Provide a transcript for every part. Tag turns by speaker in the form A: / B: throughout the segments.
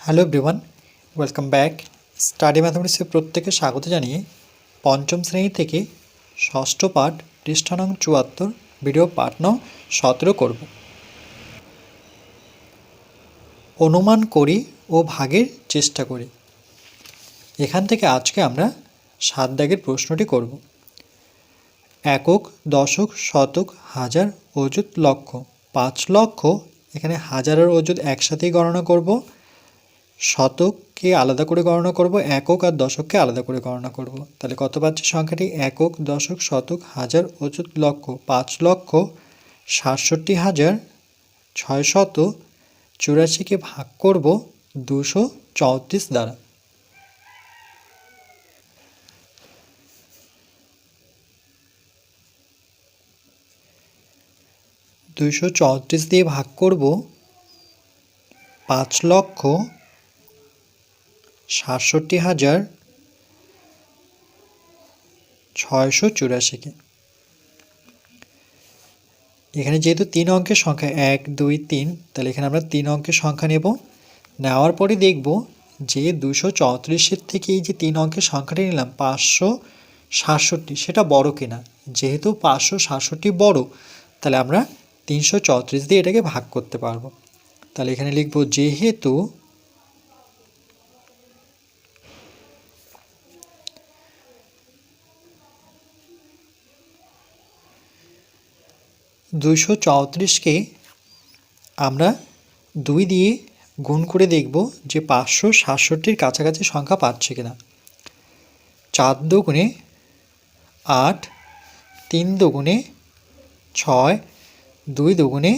A: Hello everyone, welcome back. Study ম্যাথমেটিক্সে প্রত্যেকে স্বাগত জানিয়ে পঞ্চম শ্রেণী থেকে ষষ্ঠ পাঠ পৃষ্ঠা নং ৭৪ ভিডিও পাঠ নং ১৭ করব। অনুমান করি ও ভাগের চেষ্টা করি। এখান থেকে আজকে আমরা ৭ দাগের প্রশ্নটি করব। একক, দশক, শতক, হাজার, অযুত, লক্ষ। ৫ লক্ষ, এখানে হাজারের অযুত একসাথেই গণনা করব, শতককে আলাদা করে গণনা করব, একক আর দশককে আলাদা করে গণনা করব। তাহলে কত পাচ্ছে সংখ্যাটি? একক, দশক, শতক, হাজার, অযুত, লক্ষ। ৫ লক্ষ ৬৭,৬৮৪কে ভাগ করব ২৩৪ দ্বারা। দুইশো ৩৪ দিয়ে ভাগ করব ৫,৬৭,৬৮৪কে। এখানে যেহেতু ৩ অঙ্কের সংখ্যা ১, ২, ৩, তাহলে এখানে আমরা ৩ অঙ্কের সংখ্যা নেব। নেওয়ার পরে দেখব যে ২৩৪-এর থেকে এই যে ৩ অঙ্কের সংখ্যাটি নিলাম ৫৬৭, সেটা বড় কিনা। যেহেতু ৫৬৭ বড়, তাহলে আমরা ৩৩৪ দিয়ে এটাকে ভাগ করতে পারবো। তাহলে এখানে লিখব যেহেতু ২৩৪কে আমরা ২ দিয়ে গুণ করে দেখব যে ৫৬৭-র কাছাকাছি সংখ্যা পাচ্ছে কিনা। ৪ দুগুণে ৮, ৩ দুগুণে ৬, ২ দুগুণে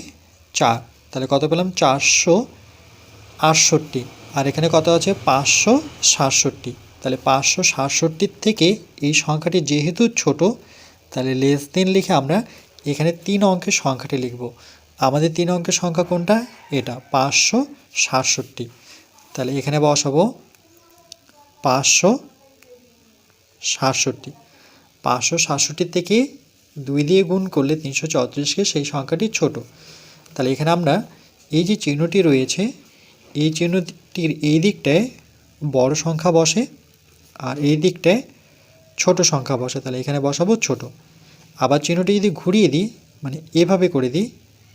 A: ৪, তাহলে কত পেলাম? ৪৬৮। আর এখানে কত আছে? ৫৬৭। তাহলে ৫৬৭ থেকে এই সংখ্যাটি যেহেতু ছোট, তাহলে লেস দেন লিখে আমরা এখানে ৩ অঙ্কের সংখ্যাটি লিখব। আমাদের ৩ অঙ্কের সংখ্যা কোনটা? এটা ৫৬৭। তাহলে এখানে বসাবো ৫৬৭। ৫৬৭ থেকে ২ দিয়ে গুণ করলে ৩৩৪কে সেই সংখ্যাটি ছোট। তাহলে এখানে আমরা এই যে চিহ্নটি রয়েছে, এই চিহ্নটির এই দিকটায় বড় সংখ্যা বসে আর এই দিকটায় ছোট সংখ্যা বসে। তাহলে এখানে বসাবো ছোট। আবার চিহ্নটি যদি ঘুরিয়ে দিই, মানে এভাবে করে দিই,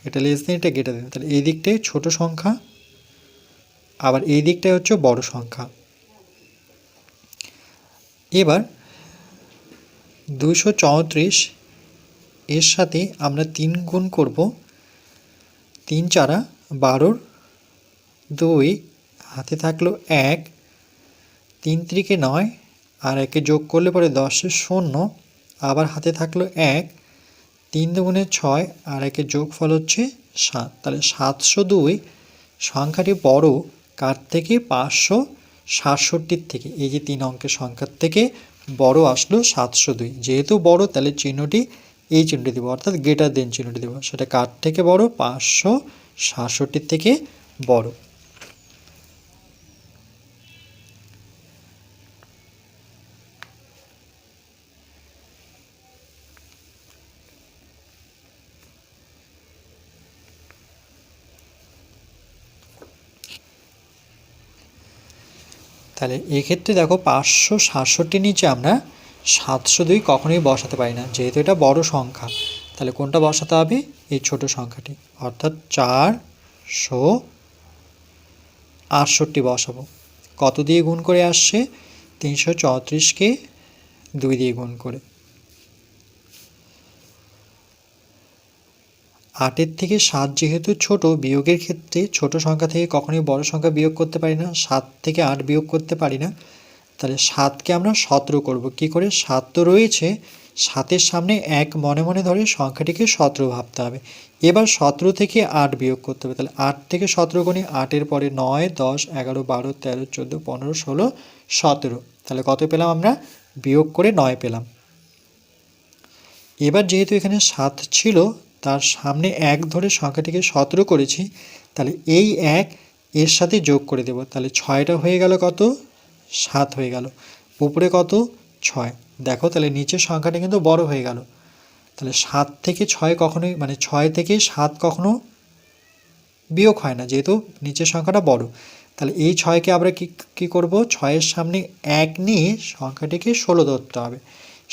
A: এটা লেস দেন এটা কেটে দেন, তাহলে এই দিকটায় ছোট সংখ্যা, আবার এই দিকটায় হচ্ছে বড় সংখ্যা। এবার ২৩৪ এর সাথে আমরা ৩ গুণ করব। ৩ চারা ১২, ২ হাতে থাকলো ১, ৩ ত্রিকে ৯, আর একে যোগ করলে পরে ১০-এর ০, আবার হাতে থাকলো ১, ৩ দুগুণে ৬, আর একে যোগফল হচ্ছে ৭। তাহলে ৭০২ সংখ্যাটি বড় কার থেকে? ৫৬৭ থেকে। এই যে ৩ অঙ্কের সংখ্যার থেকে বড় আসলো ৭০২। যেহেতু বড়, তাহলে চিহ্নটি এই চিহ্নটি দেবো, অর্থাৎ গ্রেটার দেন চিহ্নটি দেবো। সেটা কার থেকে বড়? ৫৬৭ থেকে বড়। তাহলে এক্ষেত্রে দেখো ৫৬৭ নিচে আমরা ৭০২ কখনোই বসাতে পারি না, যেহেতু এটা বড় সংখ্যা। তাহলে কোনটা বসাতে হবে? এই ছোট সংখ্যাটি, অর্থাৎ ৪৬৮ বসাবো। কত দিয়ে গুণ করে আসছে? ৩৩৪কে ২ দিয়ে গুণ করে। ৮-এর থেকে ৭ যেহেতু ছোট, বিয়োগের ক্ষেত্রে ছোট সংখ্যা থেকে কখনোই বড় সংখ্যা বিয়োগ করতে পারি না। ৭ থেকে ৮ বিয়োগ করতে পারি না। তাহলে 7কে আমরা ১৭ করব। কি করে? ৭ তো রয়েছে, 7-এর সামনে ১ মনে মনে ধরে সংখ্যাটিকে ১৭ ভাবতে হবে। এবার ১৭ থেকে ৮ বিয়োগ করতে হবে। তাহলে ৮ থেকে ১৭ গুণি, ৮-এর পরে ৯, ১০, ১১, ১২, ১৩, ১৪, ১৫, ১৬, ১৭। তাহলে কত পেলাম আমরা? বিয়োগ করে ৯ পেলাম। এবার যেহেতু এখানে ৭ ছিল, তার সামনে ১ ধরে সংখ্যাটিকে ১৭ করেছি, তাহলে এই ১ এর সাথে যোগ করে দেব। তাহলে ৬টা হয়ে গেল কত? ৭ হয়ে গেল। উপরে কত? ৬। দেখো তাহলে নিচের সংখ্যাটা কিন্তু বড় হয়ে গেল। তাহলে ৭ থেকে ৬ কখনোই, মানে ৬ থেকে ৭ কখনো বিয়োগ হয় না, যেহেতু নিচের সংখ্যাটা বড়। তাহলে এই 6কে আমরা কি করব, 6-এর সামনে 1 নিয়ে সংখ্যাটিকে 16 ধরতে হবে।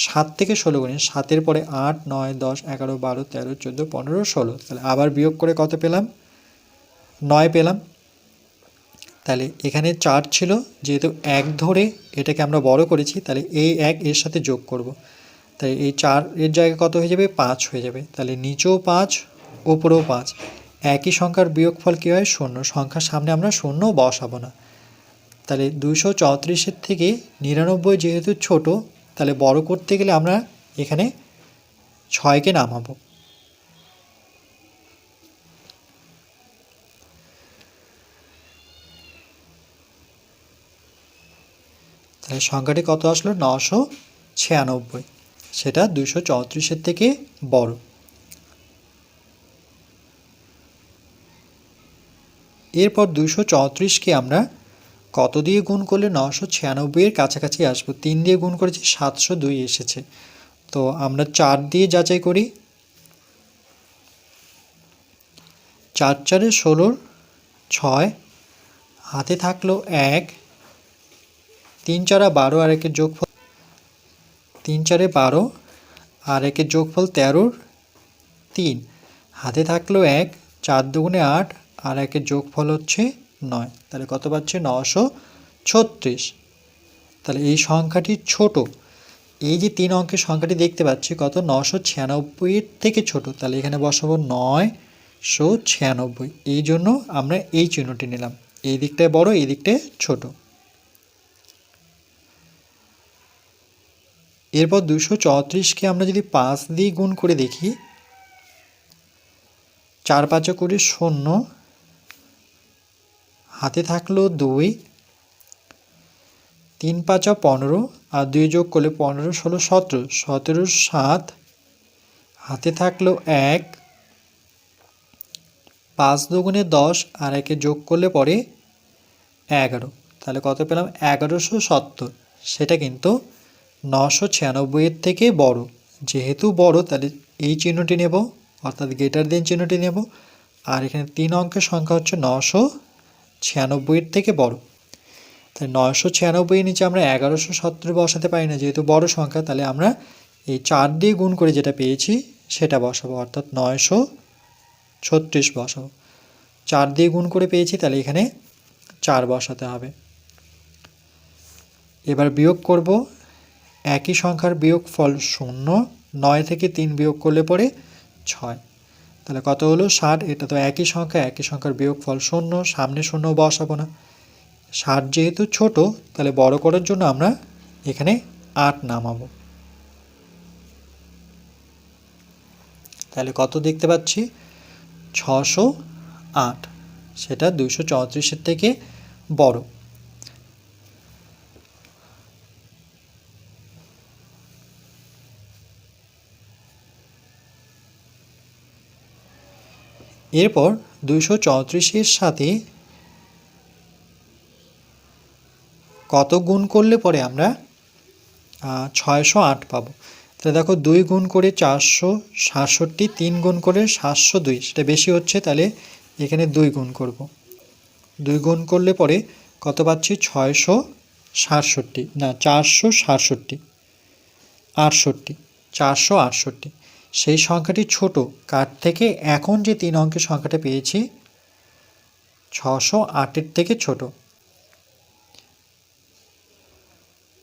A: 7 থেকে 16 গুণে 7-এর পরে 8, 9, 10, 11, 12, 13, 14, 15, 16। তাহলে আবার বিয়োগ করে কত পেলাম, 9 পেলাম। তাহলে এখানে 4 ছিল, যেহেতু 1 ধরে এটাকে আমরা বড় করেছি, তাহলে এই 1 এর সাথে যোগ করব। তাই এই 4 এর জায়গায় কত হয়ে যাবে, 5 হয়ে যাবে। তাহলে নিচেও 5, ওপরেও 5। একই সংখ্যার বিয়োগফল কী হয়, 0। সংখ্যার সামনে আমরা 0 বসাবো না। তাহলে 234-এর থেকে 99 যেহেতু ছোট, তাহলে বড় করতে গেলে আমরা এখানে 6কে নামাবো। তাহলে সংখ্যাটি কত আসলো, 996, সেটা 234-এর থেকে বড়। এরপর 234কে আমরা কত দিয়ে গুণ করলে 996-এর কাছাকাছি আসবো, 3 দিয়ে গুণ করেছি 702 এসেছে। তো আমরা 4 দিয়ে যাচাই করি। 4 4-এ 16, 6, হাতে থাকলো 1, 3 4 12 আর একের যোগফল 3 4-এ 12 আর একের যোগফল 13, 3, হাতে থাকলো 1, 4 দুগুণে 8 আর একের যোগফল হচ্ছে 9। তাহলে কত পাচ্ছে, 936। তাহলে এই সংখ্যাটি ছোট, এই যে 3 অঙ্কের সংখ্যাটি দেখতে পাচ্ছি কত, 996-এর থেকে ছোট। তাহলে এখানে বসাবো 996, এই জন্য আমরা এই চিহ্নটি নিলাম। এই দিকটায় বড়, এই দিকটায় ছোট। এরপর 234-কে আমরা যদি 5 দিয়ে গুণ করে দেখি, 4 5 করে 0, হাতে থাকলো 2, 3 5 15 আর 2 যোগ করলে 15 16 17, 17 7, হাতে থাকলো 1, 5 দুগুণে 10 আর একে যোগ করলে পরে 11। তাহলে কত পেলাম, 1170। সেটা কিন্তু 996-এর থেকে বড়। যেহেতু বড়, তাহলে এই চিহ্নটি নেব, অর্থাৎ গ্রেটার দেন চিহ্নটি নেব। আর এখানে 3 অঙ্কের সংখ্যা হচ্ছে 996-এর থেকে বড়। তাহলে 996-এর নিচে আমরা 1170 বসাতে পারি না, যেহেতু বড় সংখ্যা। তাহলে আমরা এই 4 দিয়ে গুণ করে যেটা পেয়েছি সেটা বসাবো, অর্থাৎ 936 বসাবো। 4 দিয়ে গুণ করে পেয়েছি, তাহলে এখানে 4 বসাতে হবে। এবার বিয়োগ করব, একই সংখ্যার বিয়োগফল 0, 9 থেকে 3 বিয়োগ করলে পরে 6। তাহলে কত হলো, 60। এটা তো একই সংখ্যা, একই সংখ্যার বিয়োগফল 0, সামনে 0 বসাবো না। 60 যেহেতু ছোট, তাহলে বড় করার জন্য আমরা এখানে 8 নামাবো। তাহলে কত দেখতে পাচ্ছি, 608, সেটা 234-এর থেকে বড়। এরপর 234-এর সাথে কত গুণ করলে পরে আমরা 608 পাবো। তাহলে দেখো, 2 গুণ করে 467, 3 গুণ করে 702, সেটা বেশি হচ্ছে। তাহলে এখানে 2 গুণ করব। 2 গুণ করলে পরে কত পাচ্ছি, 667 না 467, 468। সেই সংখ্যাটি ছোট কার থেকে, এখন যে 3 অঙ্কের সংখ্যাটা পেয়েছি 608-এর থেকে ছোট।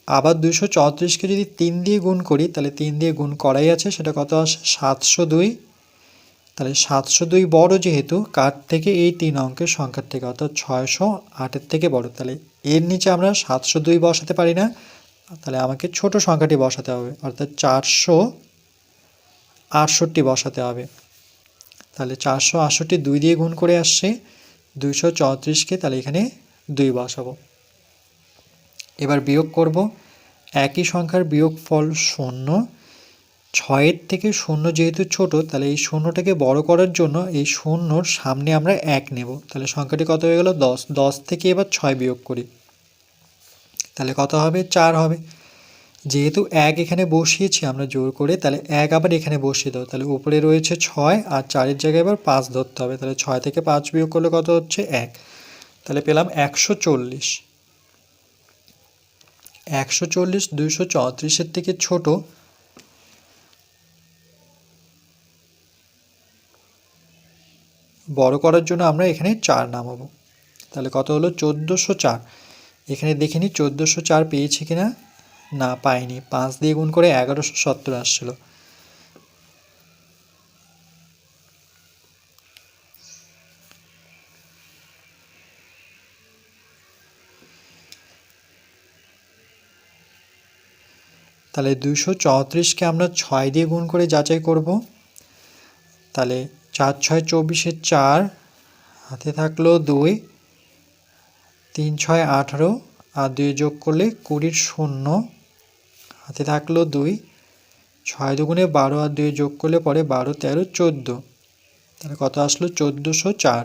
A: আবার 234-কে যদি 3 দিয়ে গুণ করি, তাহলে 3 দিয়ে গুণ করাই আছে, সেটা কত আসে, 702। তাহলে 702 বড়, যেহেতু কার থেকে, এই 3 অঙ্কের সংখ্যার থেকে, অর্থাৎ 608-এর থেকে বড়। তাহলে এর নিচে আমরা 702 বসাতে পারি না, তাহলে আমাকে ছোট সংখ্যাটি বসাতে হবে, অর্থাৎ 468 বসাতে হবে। তাহলে 468 2 দিয়ে গুণ করে আসছে 234-কে, তাহলে এখানে 2 বসাবো। এবার বিয়োগ করব, একই সংখ্যার বিয়োগফল 0, 6-এর থেকে 0 যেহেতু ছোট, তাহলে এই 0টাকে বড় করার জন্য এই 0-র সামনে আমরা 1 নেব। তাহলে সংখ্যাটি কত হয়ে গেল, 10। 10 থেকে এবার 6 বিয়োগ করি, তাহলে কত হবে, 4 হবে। যেহেতু 1 এখানে বসিয়েছি আমরা জোর করে, তাহলে 1 আবার এখানে বসিয়ে দাও। তাহলে উপরে রয়েছে 6 আর 4-এর জায়গায় এবার 5 ধরতে হবে। তাহলে 6 থেকে 5 বিয়োগ করলে কত হচ্ছে, 1। তাহলে পেলাম 140। 140 234-এর থেকে ছোট, বড় করার জন্য আমরা এখানে 4 নামাবো। তাহলে কত হলো? 1404। এখানে দেখে নিই 1404 পেয়েছি কিনা। না, পাইনি। 5 দিয়ে গুণ করে 1170 আসছিল। তাহলে 234-কে আমরা 6 দিয়ে গুণ করে যাচাই করব। তাহলে 4 6 24-এ 4, হাতে থাকলো 2, 3 6 18, আর 2 যোগ করলে 20-র 0, হাতে থাকলো 2, 6 দুগুণে 12, আর 2 যোগ করলে পরে 12 13 14। তাহলে কত আসলো? 1404।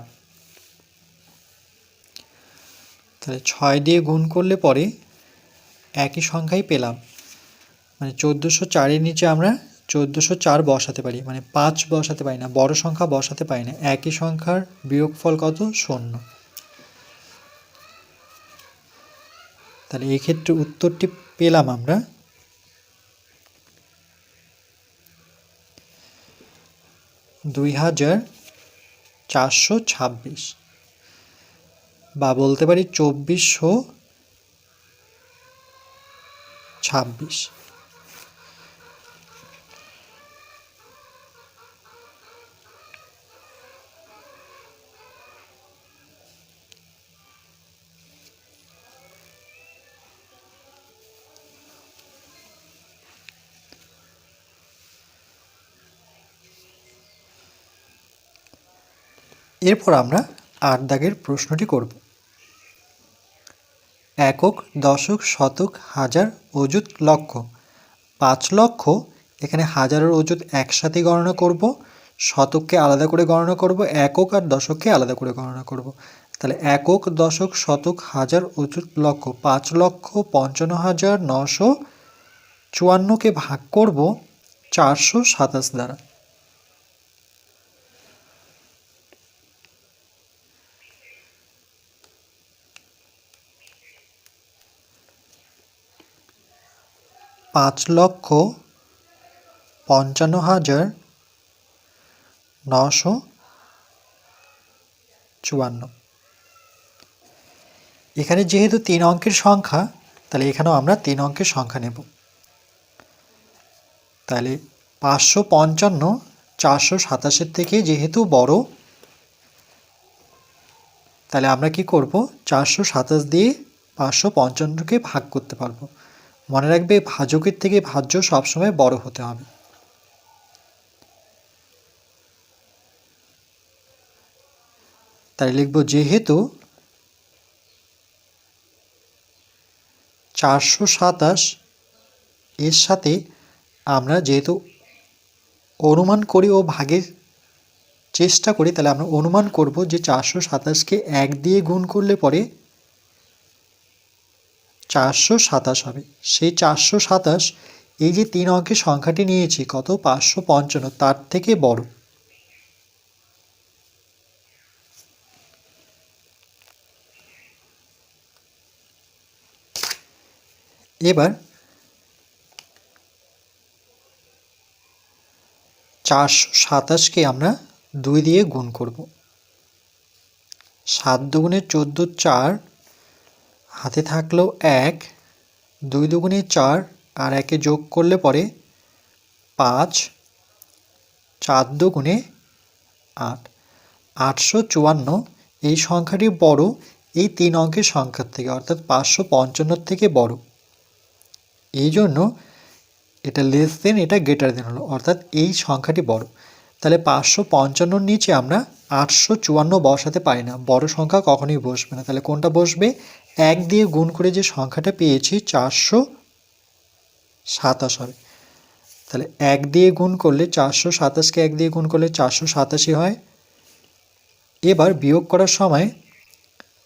A: তাহলে 6 দিয়ে গুণ করলে পরে একই সংখ্যাই পেলাম, মানে 1404-এর নিচে আমরা 1404 বসাতে পারি, মানে 5 বসাতে পারি না, বড় সংখ্যা বসাতে পারি না। একই সংখ্যার বিয়োগফল কত? 0। তাহলে এই ক্ষেত্রে উত্তরটি পেলাম আমরা 2426, বা বলতে পারি 2426। এরপর আমরা 8 দাগের প্রশ্নটি করব। একক, দশক, শতক, হাজার, অযুত, লক্ষ। 5 লক্ষ, এখানে হাজারের অযুত একসাথে গণনা করব, শতককে আলাদা করে গণনা করব, একক আর দশককে আলাদা করে গণনা করব। তাহলে একক, দশক, শতক, হাজার, অযুত, লক্ষ। 5,55,954-কে ভাগ করব 427 দ্বারা। পাঁচ লক্ষ 55,954। এখানে যেহেতু 3 অঙ্কের সংখ্যা, তাহলে এখানেও আমরা 3 অঙ্কের সংখ্যা নেব। তাহলে 555 427-এর থেকে যেহেতু বড়, তাহলে আমরা কি করব? 427 দিয়ে 555-কে ভাগ করতে পারবো। মনে রাখবে, ভাজকের থেকে ভাজ্য সবসময় বড় হতে হবে। তাই লিখব, যেহেতু 427 এর সাথে আমরা যেহেতু অনুমান করি ও ভাগের চেষ্টা করি, তাহলে আমরা অনুমান করব যে 427-কে 1 দিয়ে গুণ করলে পরে 427 হবে। সেই 427 এই যে 3 অঙ্কের সংখ্যাটি নিয়েছি, কত? 555, তার থেকে বড়। এবার 427-কে আমরা 2 দিয়ে গুণ করব। 7 দুগুণে 14 4, হাতে থাকলো 1, 2 দুগুণে 4, আর 1-এ যোগ করলে পরে 5, 4 দুগুণে 8, 854। এই সংখ্যাটি বড় এই 3 অঙ্কের সংখ্যার থেকে, অর্থাৎ 555 থেকে বড়। এই জন্য এটা লেস দেন, এটা গ্রেটার দেন হলো, অর্থাৎ এই সংখ্যাটি বড়। তাহলে 555-র নিচে আমরা 854 বসাতে পারি না, বড় সংখ্যা কখনোই বসবে না। তাহলে কোনটা বসবে? 1 দিয়ে গুণ করে যে সংখ্যাটা পেয়েছি 427 হবে। তাহলে 1 দিয়ে গুণ করলে 427-কে 1 দিয়ে গুণ করলে 487 হয়। এবার বিয়োগ করার সময়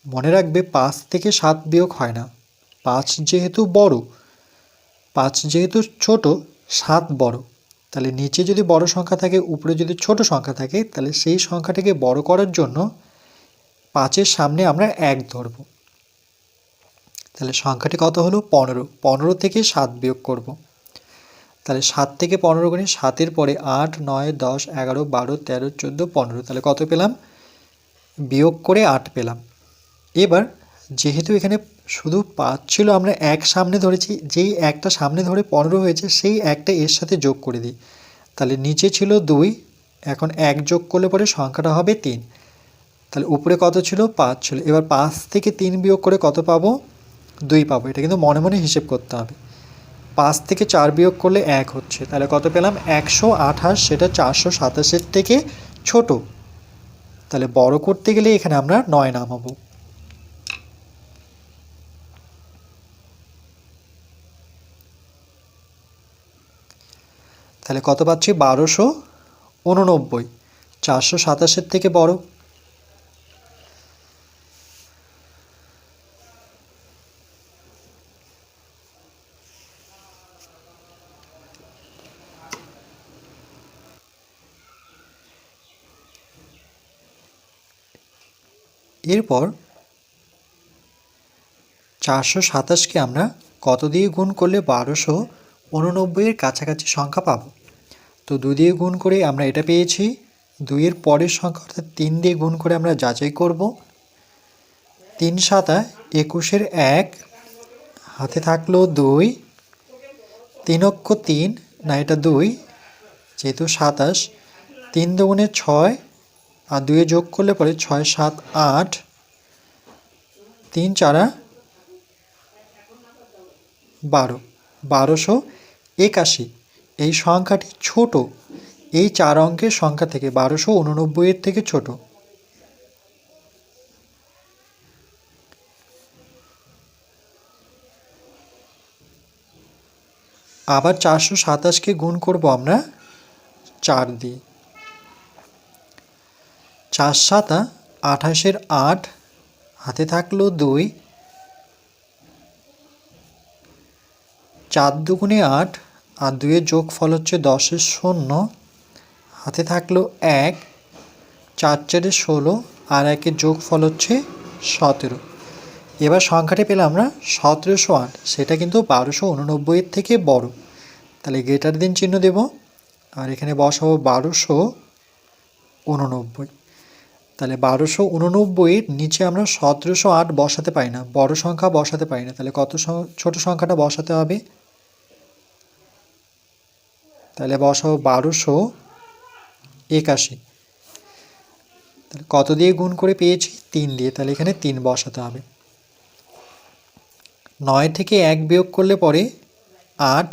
A: মনে রাখবে 5 থেকে 7 বিয়োগ হয় না। 5 যেহেতু বড়, 5 যেহেতু ছোট, 7 বড়। তাহলে নিচে যদি বড় সংখ্যা থাকে, উপরে যদি ছোট সংখ্যা থাকে, তাহলে সেই সংখ্যাটাকে বড় করার জন্য 5-এর সামনে আমরা 1 ধরব। তাহলে সংখ্যাটি কত হলো? 15। 15 থেকে 7 বিয়োগ করব। তাহলে 7 থেকে 15 গুণে 7-এর পরে 8, 9, 10, 11, 12, 13, 14, 15। তাহলে কত পেলাম? বিয়োগ করে 8 পেলাম। এবার যেহেতু এখানে শুধু 5 ছিল, আমরা 1 সামনে ধরেছি, যেই একটা সামনে ধরে 15 হয়েছে সেই একটা এর সাথে যোগ করে দিই। তাহলে নিচে ছিল 2, এখন 1 যোগ করলে পরে সংখ্যাটা হবে 3। তাহলে উপরে কত ছিল? 5 ছিল। এবার 5 থেকে 3 বিয়োগ করে কত পাবো? 2 পাবো। এটা কিন্তু মনে মনে হিসেব করতে হবে। 5 থেকে 4 বিয়োগ করলে 1 হচ্ছে। তাহলে কত পেলাম? 128। সেটা 427-এর থেকে ছোট। তাহলে বড় করতে গেলে এখানে আমরা 9 নামাবো। তাহলে কত পাচ্ছি? 1289। 427-এর থেকে বড়। এরপর 427কে আমরা কত দিয়ে গুণ করলে 1289-এর কাছাকাছি সংখ্যা পাবো? তো 2 দিয়ে গুণ করে আমরা এটা পেয়েছি। 2-এর পরের সংখ্যা অর্থাৎ 3 দিয়ে গুণ করে আমরা যাচাই করব। 3 7 21-এর 1, হাতে থাকলো 2, 3 অক্ষ 3, না এটা 2, যেহেতু 27, 3 দুগুণে 6 আর 2 যোগ করলে পরে 6 7 8, 3 4 12, 1281। এই সংখ্যাটি ছোট এই 4 অঙ্কের সংখ্যা থেকে, 1289-এর থেকে ছোট। আবার 427কে গুণ করব আমরা 4 দিয়ে। 4 7 28-এর 8, হাতে থাকলো 2, 4 দুগুণে 8 আর 2-এর যোগফল হচ্ছে 10-এর 0, হাতে থাকলো 1, 4 4-এ 16 আর 1-এর যোগফল হচ্ছে 17। এবার সংখ্যাটি পেলাম আমরা 1708। সেটা কিন্তু 1289-এর থেকে বড়। তাহলে গ্রেটার দেন চিহ্ন দেব আর এখানে বসাবো 1289। তাহলে 1289-এর নিচে আমরা 1708 বসাতে পারি না, বড় সংখ্যা বসাতে পারি না। তাহলে কত ছোট সংখ্যাটা বসাতে হবে? তাহলে বসাবো 1281। তাহলে কত দিয়ে গুণ করে পেয়েছি? 3 দিয়ে। তাহলে এখানে 3 বসাতে হবে। 9 থেকে 1 বিয়োগ করলে পরে 8,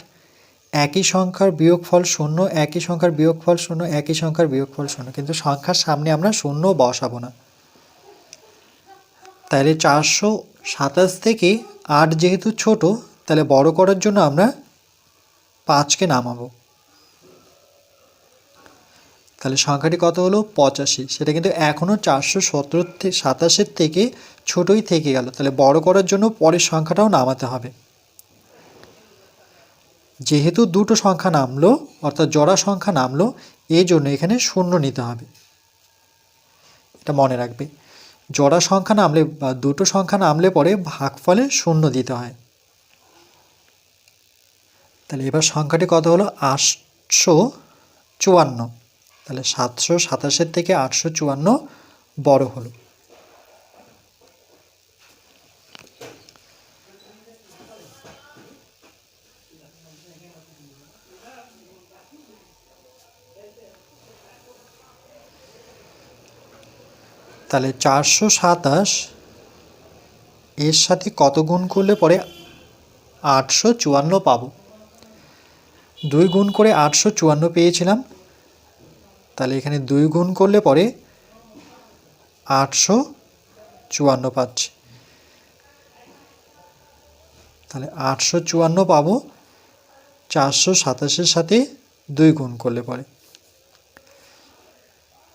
A: একই সংখ্যার বিয়োগফল 0, একই সংখ্যার বিয়োগফল 0, একই সংখ্যার বিয়োগফল 0, কিন্তু সংখ্যার সামনে আমরা 0 বসাবো না। তাহলে 427 থেকে 8 যেহেতু ছোট, তাহলে বড় করার জন্য আমরা 5কে নামাবো। তাহলে সংখ্যাটি কত হলো? 85। সেটা কিন্তু এখনও 427-এর থেকে ছোটই থেকে গেল। তাহলে বড় করার জন্য পরের সংখ্যাটাও নামাতে হবে। যেহেতু দুটো সংখ্যা নামলো, অর্থাৎ জোড়া সংখ্যা নামলো, এই জন্য এখানে 0 নিতে হবে। এটা মনে রাখবে, জোড়া সংখ্যা নামলে বা দুটো সংখ্যা নামলে পরে ভাগফলে 0 দিতে হয়। তাহলে এবার সংখ্যাটি কত হলো? 854। তাহলে 727-এর থেকে 854 বড় হলো। তাহলে 427 এর সাথে কত গুণ করলে পরে 854 পাবো? 2 গুণ করে 854 পেয়েছিলাম। তাহলে এখানে 2 গুণ করলে পরে 854 পাচ্ছি। তাহলে 854 পাবো 427-এর সাথে 2 গুণ করলে পরে।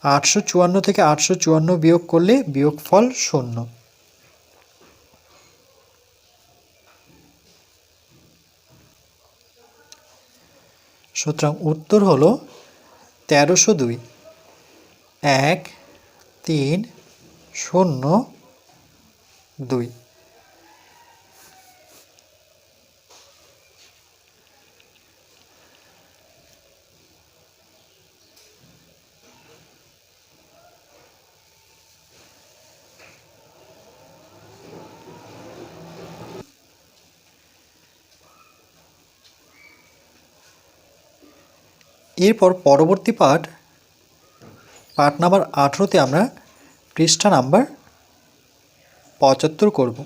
A: 854 থেকে 854 বিয়োগ করলে বিয়োগফল 0। সুতরাং উত্তর হলো 1302। 1 3 0 2। এরপর পরবর্তী পাঠ নাম্বার 18-তে আমরা পৃষ্ঠা নাম্বার 75 করব।